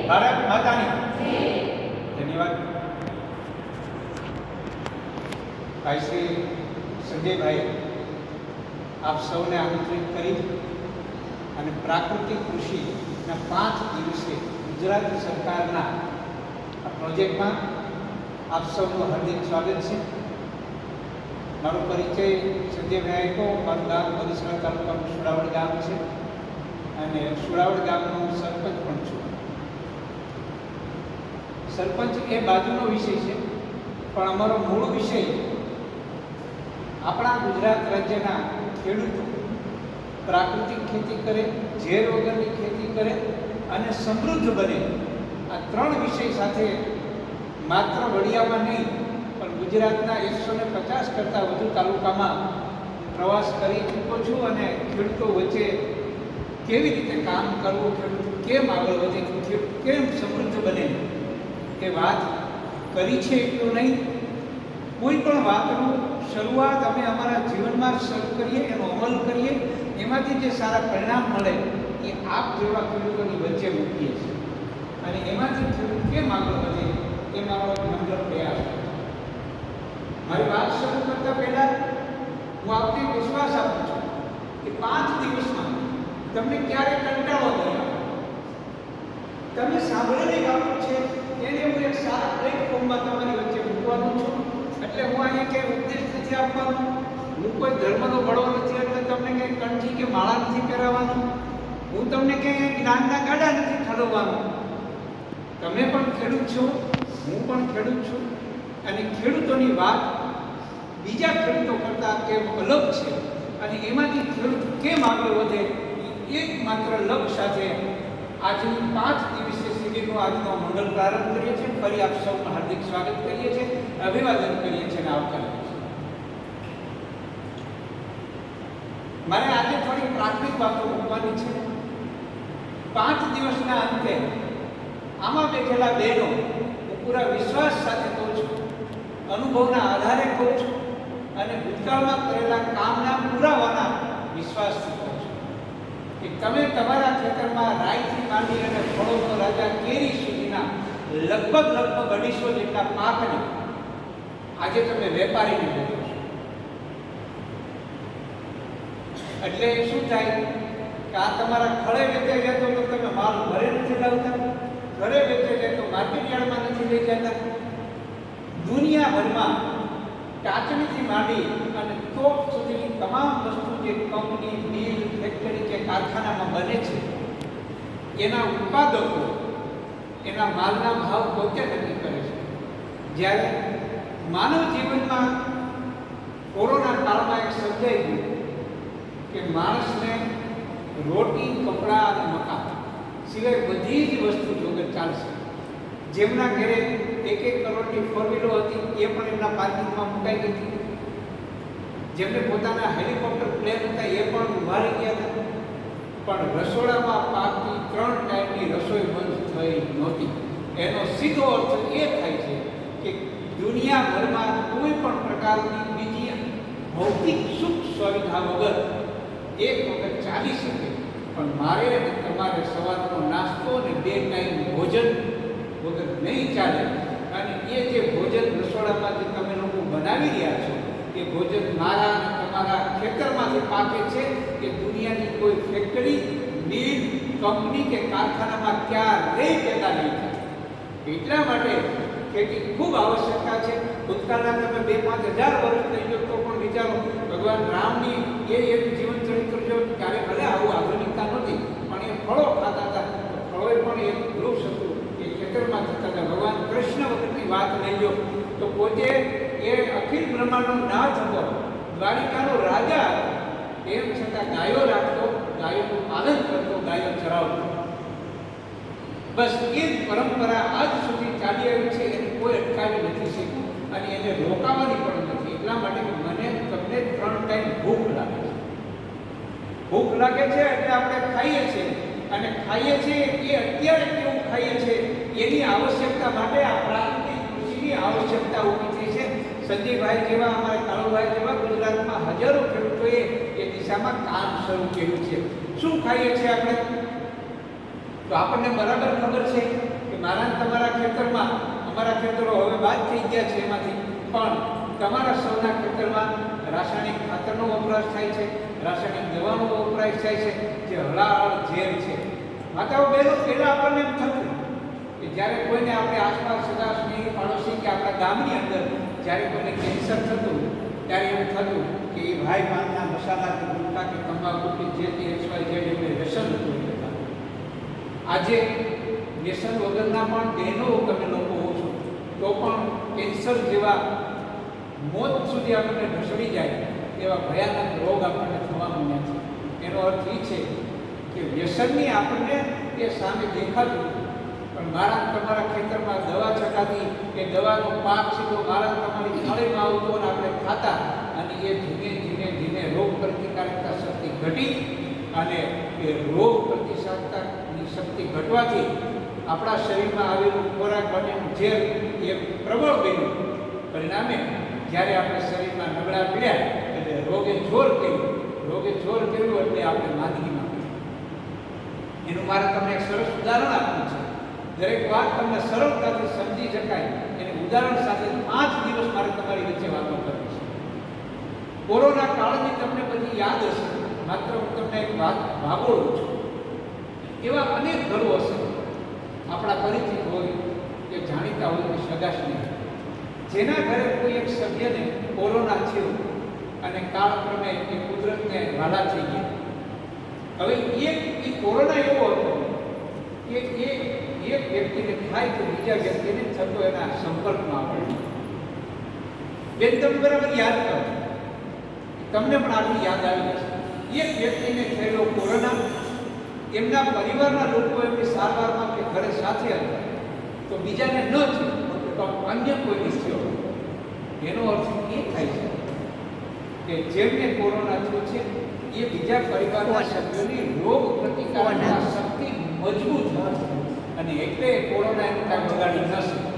ભારત માતાની ધન્યવાદ. ભાઈ શ્રી સંજયભાઈ આપ સૌને આમંત્રિત કરી અને પ્રાકૃતિક કૃષિના 5 દિવસીય ગુજરાત સરકારના આ પ્રોજેક્ટમાં આપ સૌનું હાર્દિક સ્વાગત છે. મારો પરિચય સંજયભાઈ આપ્યો. મારું ગામ બગસરા તાલુકાનું સુડાવડ ગામ છે અને સુડાવડ ગામનો સરપંચ પણ છું. સરપંચ એ બાજુનો વિષય છે, પણ અમારો મૂળ વિષય આપણા ગુજરાત રાજ્યના ખેડૂતો પ્રાકૃતિક ખેતી કરે, ઝેર વગરની ખેતી કરે અને સમૃદ્ધ બને. આ 3 વિષય સાથે માત્ર વડિયામાં નહીં પણ ગુજરાતના 150 કરતાં વધુ તાલુકામાં પ્રવાસ કરી ચૂક્યો છું અને ખેડૂતો વચ્ચે કેવી રીતે કામ કરવું, ખેડૂત કેમ આગળ વધે, ખેડૂત કેમ સમૃદ્ધ બને એ વાત કરી છે. એટલું નહીં, કોઈ પણ વાતનું શરૂઆત અમે અમારા જીવનમાં શરૂ કરીએ, એનો અમલ કરીએ, એમાંથી જે સારા પરિણામ મળે એ આપ જેવા ખેડૂતોની વચ્ચે મૂકીએ છીએ અને એમાંથી ખેડૂત કેમ આગળ વધે એ મારો નમ્ર પ્રયાસ છે. મારી વાત શરૂ કરતા પહેલા હું આપને વિશ્વાસ આપું છું કે 5 દિવસમાં તમને ક્યારેય કંટાળો નહીં આવે. તમે સાંભળેલી વાતો છે એને હું એક સારા પ્લેટફોર્મમાં તમારી વચ્ચે મૂકવાનું છું. એટલે હું અહીંયા કંઈ ઉપદેશ નથી આપવાનો, હું કોઈ ધર્મનો બળો નથી, એટલે તમને કંઈ કંઠી કે માળા નથી પહેરાવવાનો, હું તમને કંઈ જ્ઞાનના ગાડા નથી ઠલવવાનો. તમે પણ ખેડૂત છો, હું પણ ખેડૂત છું અને ખેડૂતોની વાત બીજા ખેડૂતો કરતાં કેમ અલગ છે અને એમાંથી ખેડૂત કેમ આગળ વધે એકમાત્ર લક્ષ્ય સાથે આજની 5 દિવસીય શિબિરનો આજનો મંગળ પ્રારંભ કરીએ છીએ. ફરી આપ સૌનું હાર્દિક સ્વાગત કરીએ છીએ, અભિવાદન કરીએ છીએ અને આવકારીએ છીએ. મારે આજે થોડી પ્રાથમિક વાતો મૂકવાની છે. 5 દિવસના અંતે આમાં બેઠેલા બહેનો હું પૂરા વિશ્વાસ સાથે કહું છું, અનુભવના આધારે કહું છું અને ભૂતકાળમાં કરેલા કામના પુરાવાના વિશ્વાસથી કહું છું કે તમે તમારા ખેતરમાં રાઈથી માંડી અને ફળોનો રાજા કેરી સુધીના લગભગ 250 જેટલા પાકને આજે તમે વેપારીને વેચો છો. એટલે શું થાય કે આ તમારા ખળે વેચાઈ જતો તો તમે માલ ઘરે નથી લાવતા, ઘરે વેચાઈ જાય તો માર્કેટ યાર્ડમાં નથી લઈ જતા. દુનિયાભરમાં ટાચણીથી માંડી અને તોપ સુધીની તમામ વસ્તુ જે કંપની, મિલ, ફેક્ટરી કે કારખાનામાં બને છે એના ઉત્પાદકો એના માલના ભાવ પોતે નક્કી કરે છે. જ્યારે માનવ જીવનમાં કોરોના કાળમાં એક સમજાઈ ગયું કે માણસને રોટી, કપડાં અને મકાન સિવાય બધી જ વસ્તુ જોગર ચાલશે. જેમના ઘરે 1-1 કરોડની 4 વ્હીલો હતી એ પણ એમના પાર્કિંગમાં મુકાઈ ગઈ હતી. જેમને પોતાના હેલિકોપ્ટર પ્લેન હતા એ પણ ઊભા રહી ગયા હતા. પણ રસોડામાં પાકતી 3 ટાઈમની રસોઈ બંધ થઈ નહોતી. એનો સીધો અર્થ એ થાય છે કે દુનિયાભરમાં કોઈ પણ પ્રકારની બીજી ભૌતિક સુખ સુવિધા વગર એક વખત ચાલી શકે, પણ મારે અને તમારે સવારનો નાસ્તો અને 2 ટાઈમ ભોજન વગર નહીં ચાલે. અને એ જે ભોજન રસોડામાં જે તમે લોકો બનાવી રહ્યા છો એ ભોજન મારા અને તમારા ખેતરમાંથી પાકે છે કે દુનિયાની કોઈ ફેક્ટરી, મિલ, કંપની કે કારખાનામાં ક્યારેય પેદા નહીં થાય. એટલા માટે ખેતી ખૂબ આવશ્યકતા છે. ભૂતકાળના તમે 2-5 હજાર વર્ષ થઈ ગયો તો પણ વિચારો, ભગવાન રામની એક જીવન ચરિત્ર જો ત્યારે ભલે આવું આધુનિકતા નહોતી પણ એ ફળો ખાતા હતા. ફળોએ પણ એક વૃક્ષ હતું એ ખેતરમાં થતા હતા. ભગવાન કૃષ્ણ વખતની વાત લઈ લો તો પોતે એ અખિલ બ્રહ્માંડનો નાથ હતો, દ્વારિકાનો રાજા, એમ છતાં ગાયો રાખતો, ગાયોનું પાલન કરતો, ગાયો ચરાવતો. બસ એ જ પરંપરા આજ સુધી ચાલી આવી છે. એને કોઈ અટકાવી નથી શક્યું અને એને રોકાવાની પણ નથી. એટલા માટે મને તમને 3 ટાઈમ ભૂખ લાગે છે. ભૂખ લાગે છે એટલે આપણે ખાઈએ છીએ અને ખાઈએ છીએ એ અત્યારે કેવું ખાઈએ છીએ એની આવશ્યકતા માટે આ પ્રાકૃતિક કૃષિની આવશ્યકતા ઊભી થઈ છે. સંજયભાઈ જેવા, અમારા કાળુભાઈ જેવા ગુજરાતમાં હજારો ખેડૂતોએ એ દિશામાં કામ શરૂ કર્યું છે. શું ખાઈએ છીએ આપણે? તો આપણને બરાબર ખબર છે ખેતરો હવે બાદ થઈ ગયા છે એમાંથી, પણ તમારા સૌના ખેતરમાં રાસાયણિક ખાતરનો વપરાશ થાય છે, રાસાયણિક દવાનો વપરાશ થાય છે, જે હળાહળ ઝેર છે. માતાઓ બહેનો, પહેલાં આપણને એમ થતું કે જ્યારે કોઈને આપણે આસપાસ સગા સ્નેહી પાડોશી કે આપણા ગામની અંદર જ્યારે કોઈને કેન્સર થતું ત્યારે એમ થતું કે એ ભાઈ પાનના મસાલા કે ગુટખા કે તંબાકુ કે જે તે XYZ એમને વ્યસન હતું. આજે વ્યસન વગરના પણ બહેનો તમે લોકો હો છો તો પણ કેન્સર જેવા મોત સુધી આપણને ઢસડી જાય એવા ભયાનક રોગ આપણને થવા માંડ્યા છે. એનો અર્થ એ છે કે વ્યસનની આપણને એ સામે દેખાતું, પણ મારા તમારા ખેતરમાં દવા છટાતી એ દવાનો પાક સીધો મારા તમારી થાળીમાં આવતો અને આપણે ખાતા, અને એ ધીમે ધીમે ધીમે રોગ પ્રતિકારકતા શક્તિ ઘટી, અને એ રોગ પ્રતિકારકતાની શક્તિ ઘટવાથી આપણા શરીરમાં આવેલું ખોરાક બનેલું ઝેર એ પ્રબળ બન્યું. પરિણામે જ્યારે આપણે શરીરમાં નબળા પડ્યા એટલે રોગે જોર કર્યું એટલે આપણે માંદગીમાં પડ્યા. એનું મારે તમને એક સરસ ઉદાહરણ આપવું છે. દરેક વાત તમને સરળતાથી સમજી શકાય એને ઉદાહરણ સાથે 5 દિવસ મારે તમારી વચ્ચે વાતો કરવી છે. કોરોના કાળની તમને બધી યાદ હશે, માત્ર હું તમને એક વાત ભાગોળું છું. એવા અનેક ઘરો હશે આપણા પરિચિત હોય કે જાણીતા હોય કે સગાસની, જેના ઘરે કોઈ એક સભ્યને કોરોના થયો અને કાળક્રમે એ કુદરતને વાલા થઈ ગયા. હવે એ કોરોના એવો હતો કે એક વ્યક્તિને થાય તો બીજા વ્યક્તિને થતો એના સંપર્કમાં પડે. બેન, તમે બરાબર યાદ કરો, તમને પણ આટલી યાદ આવી જશે. એક વ્યક્તિને થયેલો કોરોના, એમના પરિવારના લોકો એમની સારવારમાં કે ઘરે સાથે હતા, તો બીજાને ન થયો તો અન્ય કોઈને થયો. એનો અર્થ એ થાય છે કે જેમને કોરોના થયો છે એ બીજા પરિવારના સભ્યોની રોગ પ્રતિકારક શક્તિ મજબૂત હોય, અને એટલે કોરોના એનું કાંઈ બગાડી ન શકે.